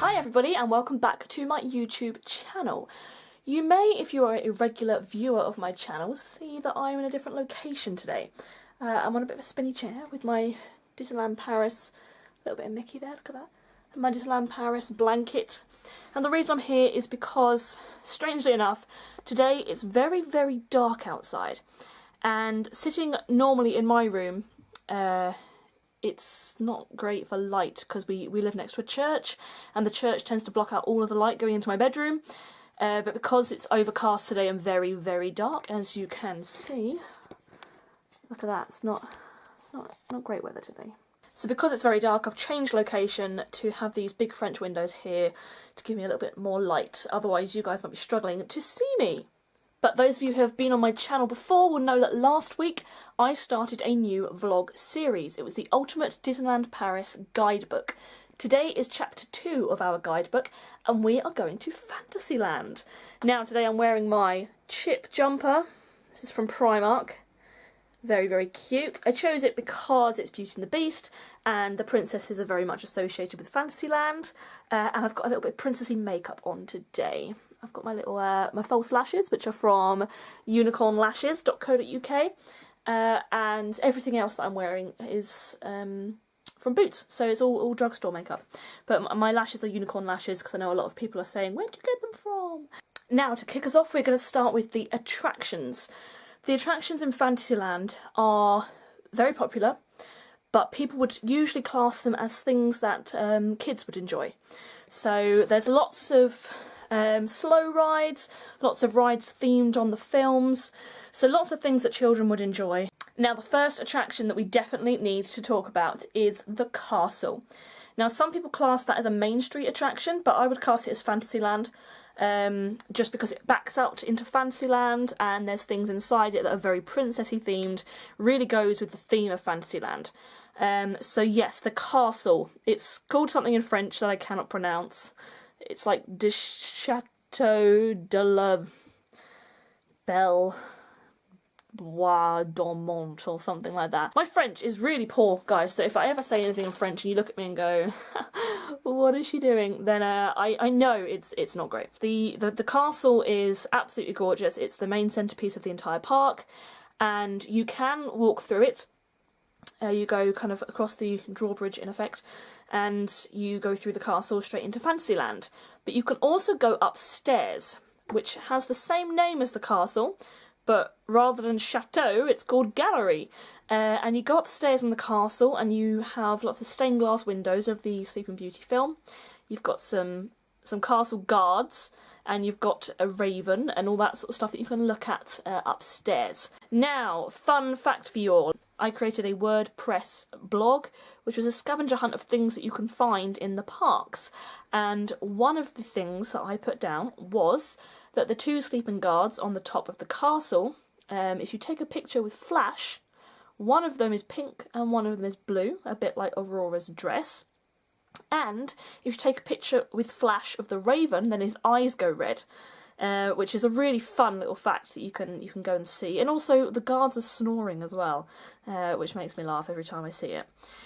Hi everybody and welcome back to my YouTube channel. You may, if you are a regular viewer of my channel, see that I'm in a different location today. I'm on a bit of a spinny chair with my Disneyland Paris, a little bit of Mickey there, look at that, and my Disneyland Paris blanket. And the reason I'm here is because, strangely enough, today it's very, very dark outside. And sitting normally in my room, it's not great for light because we live next to a church and the church tends to block out all of the light going into my bedroom. But because it's overcast today and very, very dark, as you can see, look at that, it's not great weather today. So because it's very dark, I've changed location to have these big French windows here to give me a little bit more light. Otherwise you guys might be struggling to see me. But those of you who have been on my channel before will know that last week I started a new vlog series. It was the Ultimate Disneyland Paris Guidebook. Today is chapter 2 of our guidebook and we are going to Fantasyland. Now today I'm wearing my chip jumper. This is from Primark. Very, very cute. I chose it because it's Beauty and the Beast and the princesses are very much associated with Fantasyland. And I've got a little bit of princessy makeup on today. I've got my little my false lashes, which are from unicornlashes.co.uk, and everything else that I'm wearing is from Boots, so it's all drugstore makeup. But my lashes are unicorn lashes because I know a lot of people are saying, where'd you get them from? Now, to kick us off, we're going to start with the attractions. The attractions in Fantasyland are very popular, but people would usually class them as things that kids would enjoy. So there's lots of slow rides, lots of rides themed on the films, so lots of things that children would enjoy. Now the first attraction that we definitely need to talk about is the castle. Now some people class that as a Main Street attraction, but I would class it as Fantasyland, just because it backs out into Fantasyland and there's things inside it that are very princessy themed, really goes with the theme of Fantasyland. So yes, the castle, it's called something in French that I cannot pronounce. It's like de Château de la Belle Bois Dormant or something like that. My French is really poor, guys, so if I ever say anything in French and you look at me and go, what is she doing? Then I know it's not great. The castle is absolutely gorgeous. It's the main centrepiece of the entire park and you can walk through it. You go kind of across the drawbridge in effect and you go through the castle straight into Fantasyland. But you can also go upstairs, which has the same name as the castle, but rather than chateau, it's called gallery. And you go upstairs in the castle and you have lots of stained glass windows of the Sleeping Beauty film. You've got some castle guards and you've got a raven and all that sort of stuff that you can look at upstairs. Now, fun fact for you all. I created a WordPress blog, which was a scavenger hunt of things that you can find in the parks. And one of the things that I put down was that the two sleeping guards on the top of the castle, if you take a picture with flash, one of them is pink and one of them is blue, a bit like Aurora's dress. And if you take a picture with flash of the raven, then his eyes go red. Which is a really fun little fact that you can go and see. And also the guards are snoring as well, which makes me laugh every time I see it.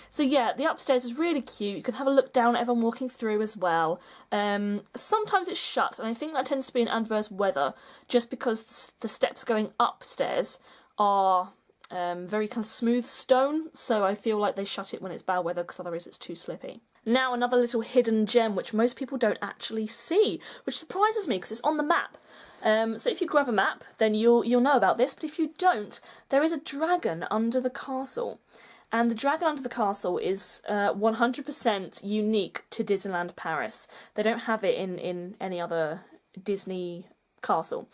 So yeah, the upstairs is really cute. You can have a look down at everyone walking through as well. Sometimes it's shut, and I think that tends to be in adverse weather, just because the steps going upstairs are very kind of smooth stone, so I feel like they shut it when it's bad weather because otherwise it's too slippy. Now another little hidden gem which most people don't actually see, which surprises me because it's on the map. So if you grab a map then you'll know about this, but if you don't, there is a dragon under the castle. And the dragon under the castle is 100% unique to Disneyland Paris. They don't have it in any other Disney castle.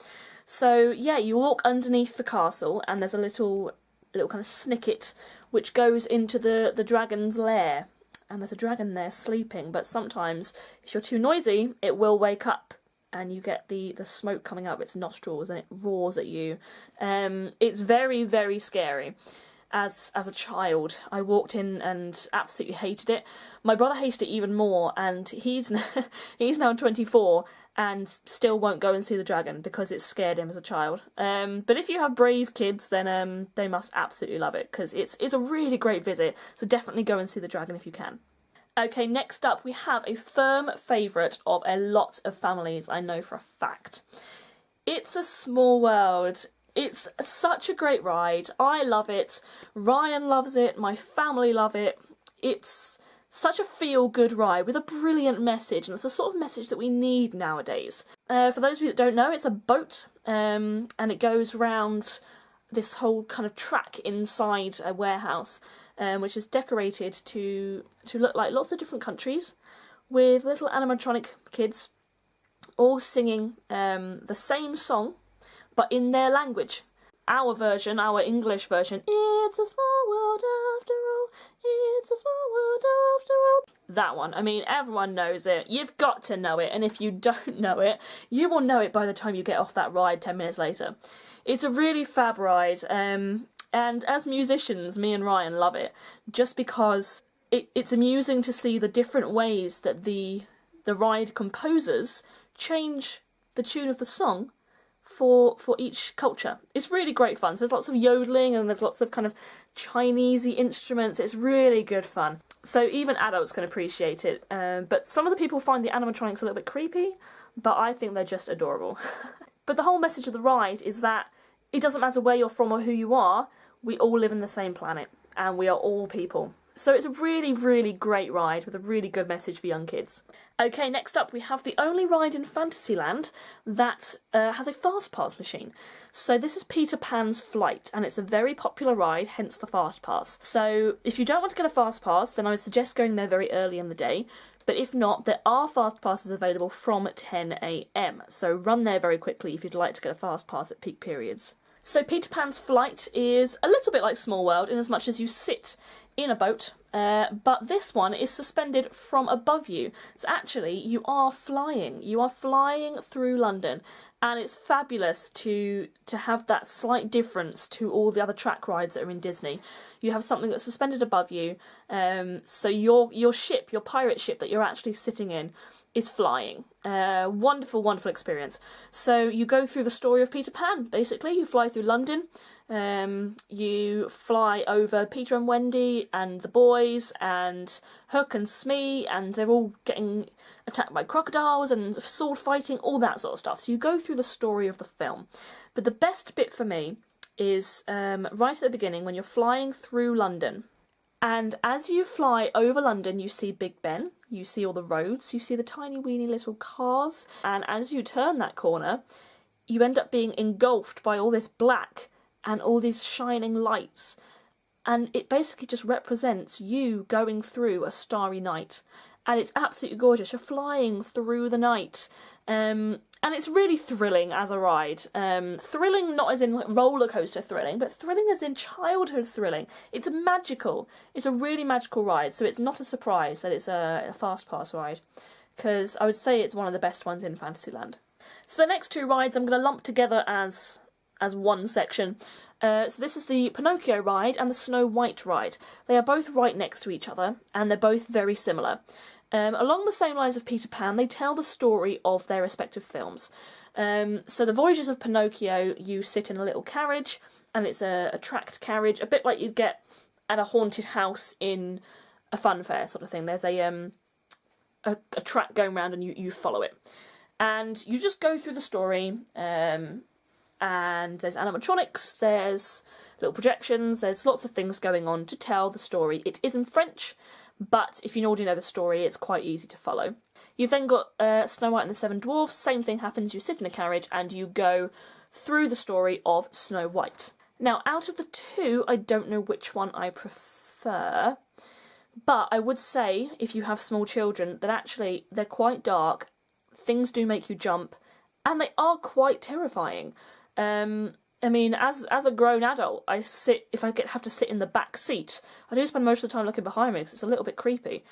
So yeah, you walk underneath the castle and there's a little kind of snicket which goes into the dragon's lair. And there's a dragon there sleeping, but sometimes if you're too noisy it will wake up and you get the smoke coming out of its nostrils and it roars at you. It's very, very scary. As a child I walked in and absolutely hated it. My brother hated it even more and he's now 24 and still won't go and see the dragon because it scared him as a child. But if you have brave kids then they must absolutely love it because it's a really great visit, so definitely go and see the dragon if you can. Okay, next up we have a firm favourite of a lot of families, I know for a fact. It's a Small World. It's such a great ride. I love it. Ryan loves it. My family love it. It's such a feel-good ride with a brilliant message, and it's the sort of message that we need nowadays. For those of you that don't know, it's a boat, and it goes round this whole kind of track inside a warehouse, which is decorated to look like lots of different countries, with little animatronic kids all singing the same song, but in their language. Our version, our English version, it's a small world after all, it's a small world after all. That one, I mean, everyone knows it. You've got to know it, and if you don't know it, you will know it by the time you get off that ride 10 minutes later. It's a really fab ride, and as musicians, me and Ryan love it, just because it's amusing to see the different ways that the ride composers change the tune of the song for each culture. It's really great fun. So there's lots of yodeling and there's lots of kind of Chinesey instruments. It's really good fun. So even adults can appreciate it. But some of the people find the animatronics a little bit creepy, but I think they're just adorable. But the whole message of the ride is that it doesn't matter where you're from or who you are, we all live in the same planet and we are all people. So it's a really, really great ride with a really good message for young kids. Okay, next up we have the only ride in Fantasyland that has a fast pass machine. So this is Peter Pan's Flight, and it's a very popular ride, hence the fast pass. So if you don't want to get a fast pass, then I would suggest going there very early in the day. But if not, there are fast passes available from 10 AM. So run there very quickly if you'd like to get a fast pass at peak periods. So Peter Pan's Flight is a little bit like Small World in as much as you sit in a boat, but this one is suspended from above you. So actually you are flying. You are flying through London, and it's fabulous to have that slight difference to all the other track rides that are in Disney. You have something that's suspended above you, so your ship, your pirate ship that you're actually sitting in, is flying. Wonderful, wonderful experience. So you go through the story of Peter Pan, basically. You fly through London, you fly over Peter and Wendy and the boys and Hook and Smee, and they're all getting attacked by crocodiles and sword fighting, all that sort of stuff. So you go through the story of the film. But the best bit for me is right at the beginning when you're flying through London. And as you fly over London, you see Big Ben, you see all the roads, you see the tiny weeny little cars, and as you turn that corner, you end up being engulfed by all this black and all these shining lights, and it basically just represents you going through a starry night, and it's absolutely gorgeous. You're flying through the night, and it's really thrilling as a ride. Thrilling not as in like roller coaster thrilling, but thrilling as in childhood thrilling. It's magical. It's a really magical ride, so it's not a surprise that it's a fast pass ride, because I would say it's one of the best ones in Fantasyland. So the next two rides I'm going to lump together as one section. So this is the Pinocchio ride and the Snow White ride. They are both right next to each other, and they're both very similar. Along the same lines of Peter Pan, they tell the story of their respective films. So the Voyages of Pinocchio, you sit in a little carriage, and it's a tracked carriage, a bit like you'd get at a haunted house in a fun fair sort of thing. There's a track going around and you follow it. And you just go through the story, and there's animatronics, there's little projections, there's lots of things going on to tell the story. It is in French, but if you already know the story, it's quite easy to follow. You've then got Snow White and the Seven Dwarfs. Same thing happens, you sit in a carriage and you go through the story of Snow White. Now, out of the two, I don't know which one I prefer, but I would say, if you have small children, that actually they're quite dark, things do make you jump, and they are quite terrifying. I mean, as a grown adult, if I have to sit in the back seat, I do spend most of the time looking behind me because it's a little bit creepy.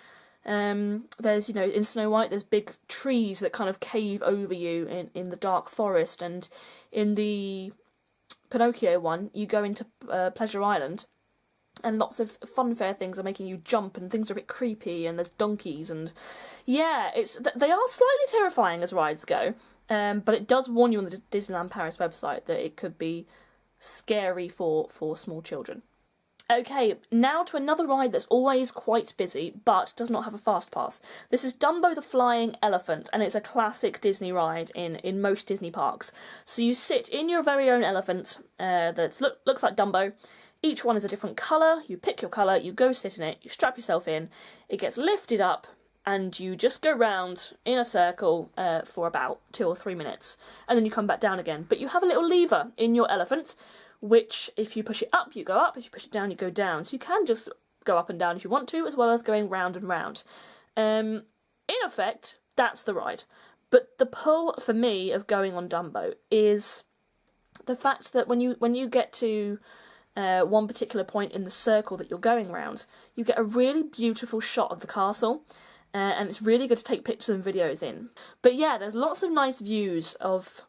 There's, in Snow White, there's big trees that kind of cave over you in the dark forest, and in the Pinocchio one, you go into Pleasure Island, and lots of funfair things are making you jump, and things are a bit creepy, and there's donkeys, and yeah, they are slightly terrifying as rides go. But it does warn you on the Disneyland Paris website that it could be scary for small children. Okay, now to another ride that's always quite busy, but does not have a fast pass. This is Dumbo the Flying Elephant, and it's a classic Disney ride in most Disney parks. So you sit in your very own elephant that looks like Dumbo. Each one is a different colour. You pick your colour, you go sit in it, you strap yourself in, it gets lifted up, and you just go round in a circle for about 2 or 3 minutes, and then you come back down again. But you have a little lever in your elephant, which if you push it up, you go up, if you push it down, you go down. So you can just go up and down if you want to, as well as going round and round. In effect, that's the ride. But the pull for me of going on Dumbo is the fact that when you get to one particular point in the circle that you're going round, you get a really beautiful shot of the castle. And it's really good to take pictures and videos in. But yeah, there's lots of nice views of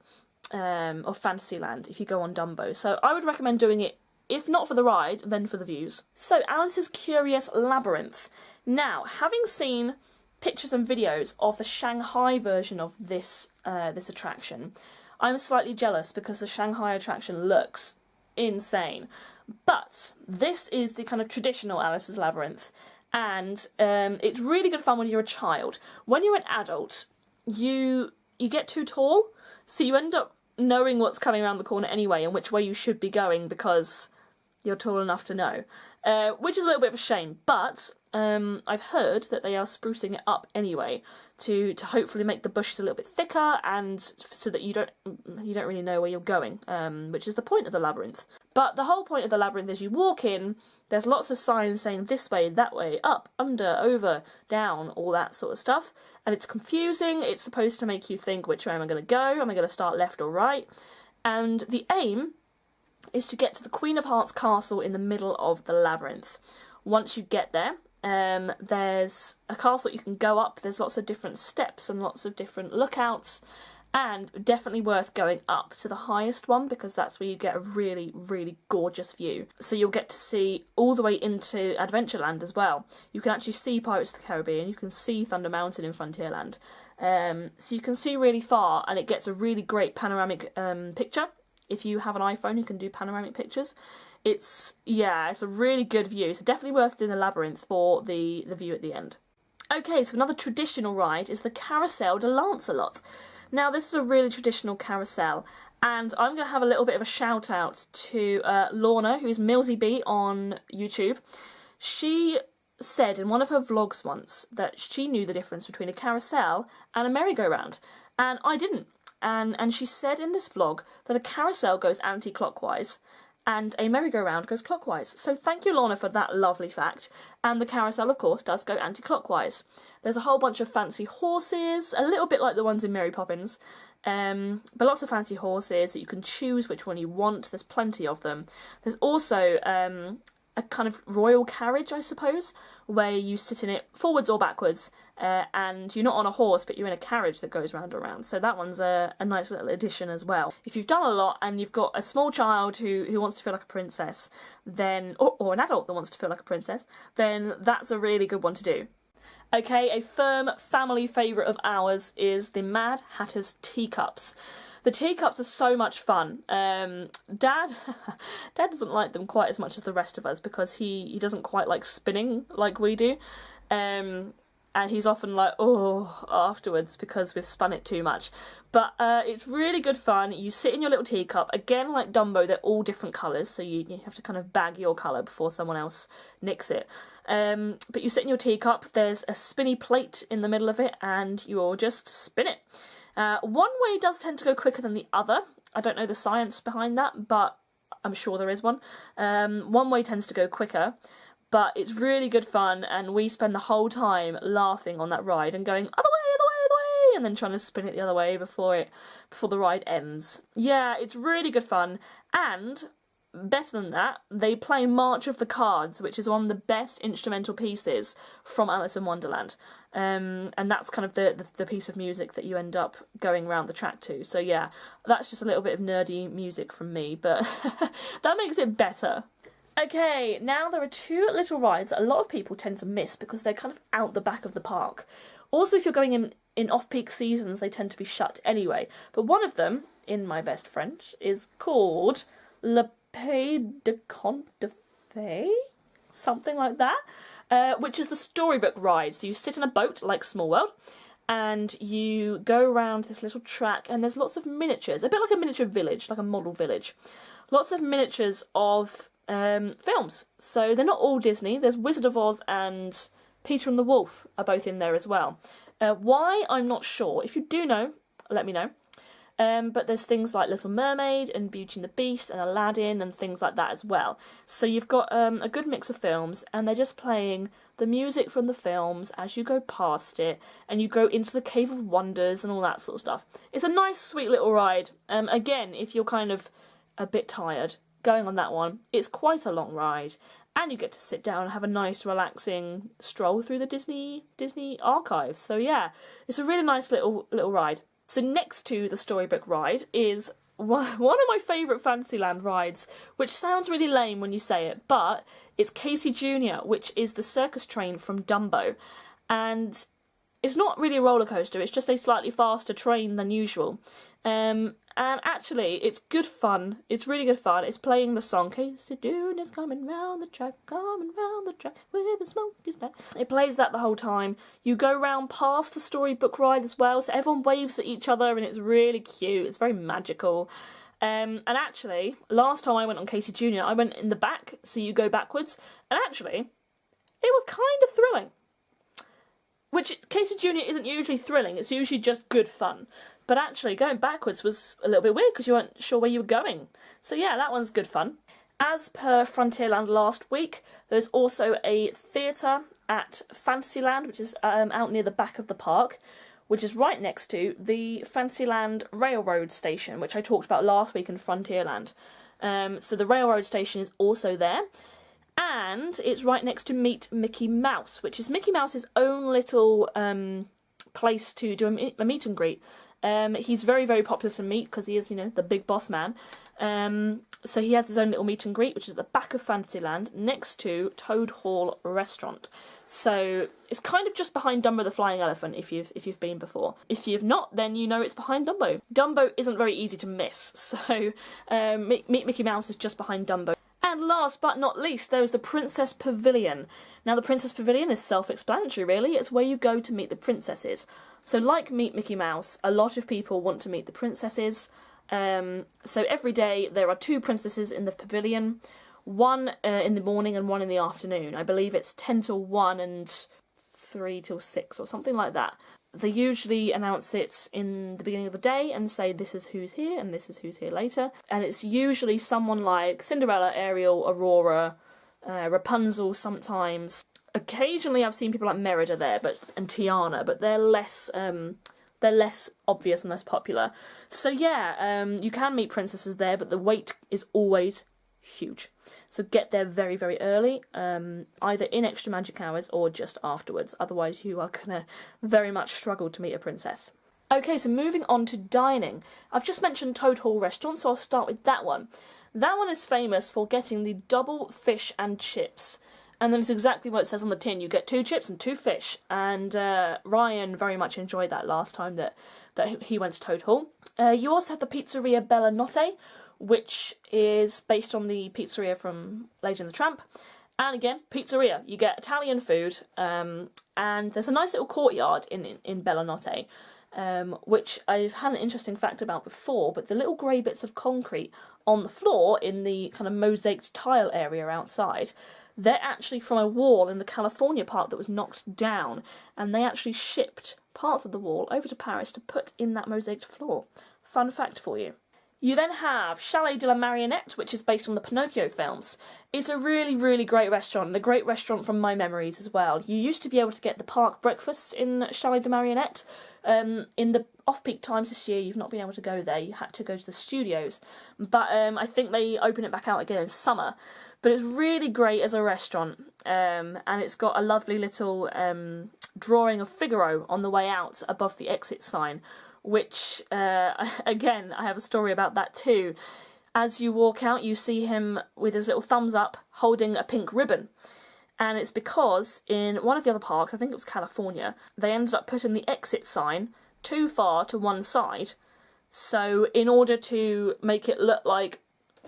Fantasyland if you go on Dumbo. So I would recommend doing it, if not for the ride, then for the views. So Alice's Curious Labyrinth. Now, having seen pictures and videos of the Shanghai version of this attraction, I'm slightly jealous because the Shanghai attraction looks insane. But this is the kind of traditional Alice's Labyrinth. And it's really good fun when you're a child. When you're an adult, you get too tall, so you end up knowing what's coming around the corner anyway and which way you should be going because you're tall enough to know, which is a little bit of a shame. But I've heard that they are sprucing it up anyway to hopefully make the bushes a little bit thicker and so that you don't really know where you're going, which is the point of the labyrinth. But the whole point of the labyrinth is you walk in, there's lots of signs saying this way, that way, up, under, over, down, all that sort of stuff. And it's confusing, it's supposed to make you think, which way am I going to go? Am I going to start left or right? And the aim is to get to the Queen of Hearts castle in the middle of the labyrinth. Once you get there, there's a castle you can go up, there's lots of different steps and lots of different lookouts. And definitely worth going up to the highest one because that's where you get a really, really gorgeous view. So you'll get to see all the way into Adventureland as well. You can actually see Pirates of the Caribbean, you can see Thunder Mountain in Frontierland. So you can see really far and it gets a really great panoramic picture. If you have an iPhone, you can do panoramic pictures. It's a really good view. So definitely worth doing the Labyrinth for the view at the end. Okay, so another traditional ride is the Carousel de Lancelot. Now, this is a really traditional carousel, and I'm going to have a little bit of a shout out to Lorna, who's Millsy B on YouTube. She said in one of her vlogs once that she knew the difference between a carousel and a merry-go-round, and I didn't. And she said in this vlog that a carousel goes anti-clockwise and a merry-go-round goes clockwise. So thank you, Lorna, for that lovely fact. And the carousel, of course, does go anti-clockwise. There's a whole bunch of fancy horses, a little bit like the ones in Mary Poppins, but lots of fancy horses that you can choose which one you want. There's plenty of them. There's also a kind of royal carriage, I suppose, where you sit in it forwards or backwards, and you're not on a horse, but you're in a carriage that goes round and round. So that one's a nice little addition as well. If you've done a lot and you've got a small child who wants to feel like a princess, then or an adult that wants to feel like a princess, then that's a really good one to do. Okay, a firm family favourite of ours is the Mad Hatter's Teacups. The teacups are so much fun. Dad doesn't like them quite as much as the rest of us because he doesn't quite like spinning like we do. And he's often like, oh, afterwards because we've spun it too much. But it's really good fun. You sit in your little teacup. Again, like Dumbo, they're all different colours, so you have to kind of bag your colour before someone else nicks it. But you sit in your teacup, there's a spinny plate in the middle of it, and you'll just spin it. One way does tend to go quicker than the other. I don't know the science behind that, but I'm sure there is one. One way tends to go quicker, but it's really good fun, and we spend the whole time laughing on that ride and going, other way, other way, other way, and then trying to spin it the other way before the ride ends. Yeah, it's really good fun, and better than that, they play March of the Cards, which is one of the best instrumental pieces from Alice in Wonderland. And that's kind of the piece of music that you end up going around the track to. So yeah, that's just a little bit of nerdy music from me, but that makes it better. Okay, now there are two little rides that a lot of people tend to miss because they're kind of out the back of the park. Also, if you're going in off-peak seasons, they tend to be shut anyway. But one of them, in my best French, is called Le Pays de Contes de Cafe, something like that, which is the Storybook Ride. So you sit in a boat like Small World, and you go around this little track, and there's lots of miniatures, a bit like a miniature village, like a model village. Lots of miniatures of films. So they're not all Disney. There's Wizard of Oz and Peter and the Wolf are both in there as well. Why? I'm not sure. If you do know, let me know. But there's things like Little Mermaid and Beauty and the Beast and Aladdin and things like that as well. So you've got a good mix of films, and they're just playing the music from the films as you go past it, and you go into the Cave of Wonders and all that sort of stuff. It's a nice, sweet little ride. Again, if you're kind of a bit tired going on that one, it's quite a long ride, and you get to sit down and have a nice, relaxing stroll through the Disney archives. So yeah, it's a really nice little ride. So next to the Storybook Ride is one of my favourite Fantasyland rides, which sounds really lame when you say it, but it's Casey Jr., which is the circus train from Dumbo. And it's not really a roller coaster, it's just a slightly faster train than usual. And actually, it's good fun. It's really good fun. It's playing the song, Casey Jr. is coming round the track with the smoky snack. It plays that the whole time. You go round past the Storybook Ride as well, so everyone waves at each other, and it's really cute. It's very magical. And actually, last time I went on Casey Jr., I went in the back, so you go backwards, and actually, it was kind of thrilling. Which, Casey Jr. isn't usually thrilling, it's usually just good fun. But actually, going backwards was a little bit weird because you weren't sure where you were going. So yeah, that one's good fun. As per Frontierland last week, there's also a theatre at Fantasyland, which is out near the back of the park, which is right next to the Fantasyland railroad station, which I talked about last week in Frontierland. So the railroad station is also there. And it's right next to Meet Mickey Mouse, which is Mickey Mouse's own little place to do a meet and greet. He's very, very popular to meet because he is, the big boss man. So he has his own little meet and greet, which is at the back of Fantasyland, next to Toad Hall Restaurant. So it's kind of just behind Dumbo the Flying Elephant if you've been before. If you've not, then you know it's behind Dumbo. Dumbo isn't very easy to miss, so Meet Mickey Mouse is just behind Dumbo. And last but not least, there is the Princess Pavilion. Now, the Princess Pavilion is self-explanatory, really. It's where you go to meet the princesses. So, like Meet Mickey Mouse, a lot of people want to meet the princesses. So every day there are 2 princesses in the pavilion, one in the morning and one in the afternoon. I believe it's 10 till 1 and 3 till 6 or something like that. They usually announce it in the beginning of the day and say this is who's here and this is who's here later. And it's usually someone like Cinderella, Ariel, Aurora, Rapunzel sometimes. Occasionally I've seen people like Merida there and Tiana, but they're less obvious and less popular. So yeah, you can meet princesses there, but the wait is always huge. So get there very, very early, either in extra magic hours or just afterwards. Otherwise you are going to very much struggle to meet a princess. Okay, so moving on to dining. I've just mentioned Toad Hall Restaurant, so I'll start with that one. That one is famous for getting the double fish and chips. And then it's exactly what it says on the tin. You get 2 chips and 2 fish. And Ryan very much enjoyed that last time that he went to Toad Hall. You also have the Pizzeria Bella Notte, which is based on the pizzeria from Lady and the Tramp. And again, pizzeria. You get Italian food, and there's a nice little courtyard in Bella Notte, which I've had an interesting fact about before, but the little grey bits of concrete on the floor in the kind of mosaiced tile area outside, they're actually from a wall in the California part that was knocked down, and they actually shipped parts of the wall over to Paris to put in that mosaiced floor. Fun fact for you. You then have Chalet de la Marionette, which is based on the Pinocchio films. It's a really, really great restaurant, and a great restaurant from my memories as well. You used to be able to get the park breakfasts in Chalet de Marionette. In the off-peak times this year, you've not been able to go there. You had to go to the studios. But I think they open it back out again in summer. But it's really great as a restaurant, and it's got a lovely little drawing of Figaro on the way out above the exit sign, which, again, I have a story about that too. As you walk out, you see him with his little thumbs up holding a pink ribbon. And it's because in one of the other parks, I think it was California, they ended up putting the exit sign too far to one side. So in order to make it look like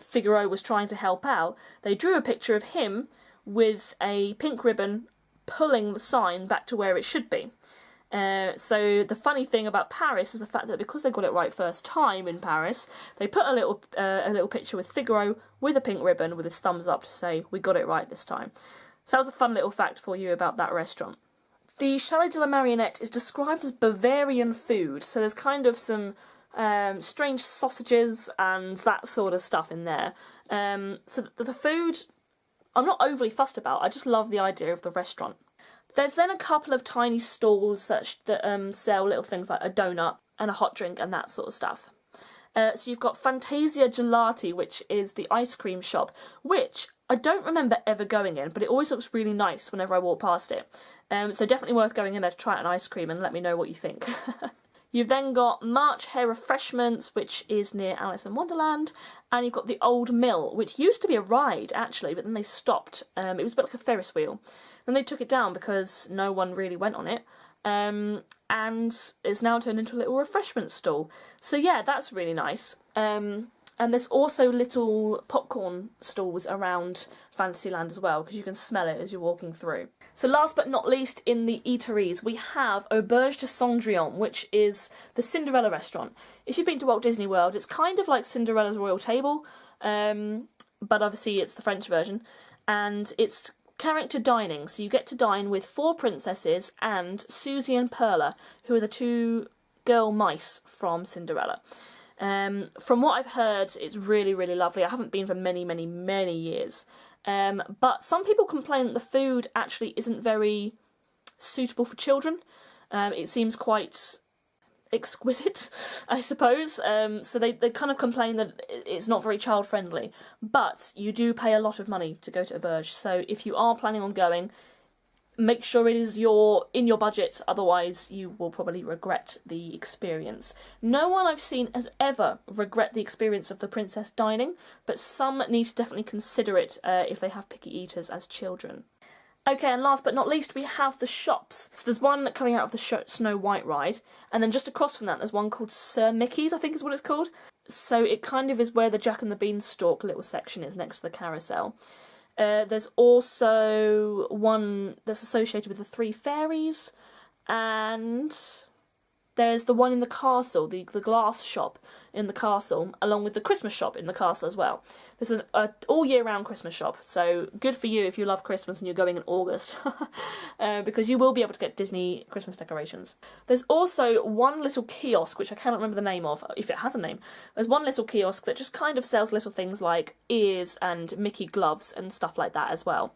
Figaro was trying to help out, they drew a picture of him with a pink ribbon pulling the sign back to where it should be. So the funny thing about Paris is the fact that because they got it right first time in Paris, they put a little picture with Figaro with a pink ribbon with his thumbs up to say, we got it right this time. So that was a fun little fact for you about that restaurant. The Chalet de la Marionnette is described as Bavarian food, so there's kind of some strange sausages and that sort of stuff in there. So the food I'm not overly fussed about, I just love the idea of the restaurant. There's then a couple of tiny stalls that sell little things like a donut and a hot drink and that sort of stuff. So you've got Fantasia Gelati, which is the ice cream shop, which I don't remember ever going in, but it always looks really nice whenever I walk past it. So definitely worth going in there to try an ice cream and let me know what you think. You've then got March Hare Refreshments, which is near Alice in Wonderland, and you've got the Old Mill, which used to be a ride, actually, but then they stopped. It was a bit like a Ferris wheel. Then they took it down because no one really went on it, and it's now turned into a little refreshment stall. So yeah, that's really nice. And there's also little popcorn stalls around Fantasyland as well, because you can smell it as you're walking through. So last but not least, in the eateries, we have Auberge de Cendrillon, which is the Cinderella restaurant. If you've been to Walt Disney World, it's kind of like Cinderella's Royal Table, but obviously it's the French version, and it's character dining, so you get to dine with 4 princesses and Susie and Perla, who are the 2 girl mice from Cinderella. From what I've heard, it's really, really lovely. I haven't been for many, many, many years. But some people complain that the food actually isn't very suitable for children. It seems quite exquisite, I suppose. So they kind of complain that it's not very child-friendly. But you do pay a lot of money to go to Auberge. So if you are planning on going, make sure it is in your budget, otherwise you will probably regret the experience. No one I've seen has ever regret the experience of the princess dining, but some need to definitely consider it if they have picky eaters as children. Okay, and last but not least, we have the shops. So there's one coming out of the Snow White ride, and then just across from that there's one called Sir Mickey's, I think is what it's called. So it kind of is where the Jack and the Beanstalk little section is next to the carousel. There's also one that's associated with the 3 fairies, and there's the one in the castle, the glass shop in the castle, along with the Christmas shop in the castle as well. There's an all year round Christmas shop, so good for you if you love Christmas and you're going in August, because you will be able to get Disney Christmas decorations. There's also one little kiosk, which I cannot remember the name of, if it has a name. There's one little kiosk that just kind of sells little things like ears and Mickey gloves and stuff like that as well.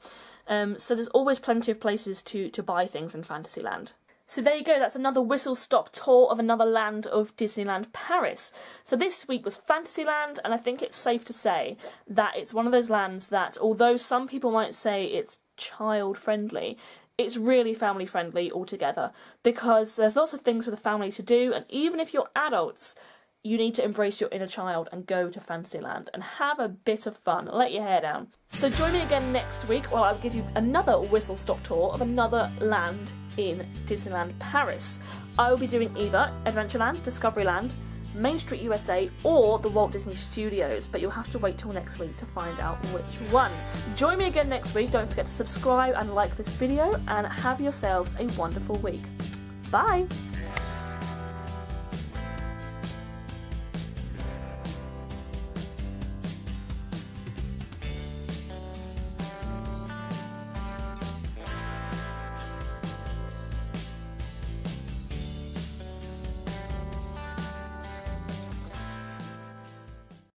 So there's always plenty of places to buy things in Fantasyland. So there you go, that's another whistle-stop tour of another land of Disneyland Paris. So this week was Fantasyland, and I think it's safe to say that it's one of those lands that, although some people might say it's child-friendly, it's really family-friendly altogether, because there's lots of things for the family to do, and even if you're adults, you need to embrace your inner child and go to Fantasyland and have a bit of fun. Let your hair down. So join me again next week while I'll give you another whistle-stop tour of another land in Disneyland Paris. I will be doing either Adventureland, Discoveryland, Main Street USA, or the Walt Disney Studios, but you'll have to wait till next week to find out which one. Join me again next week. Don't forget to subscribe and like this video, and have yourselves a wonderful week. Bye!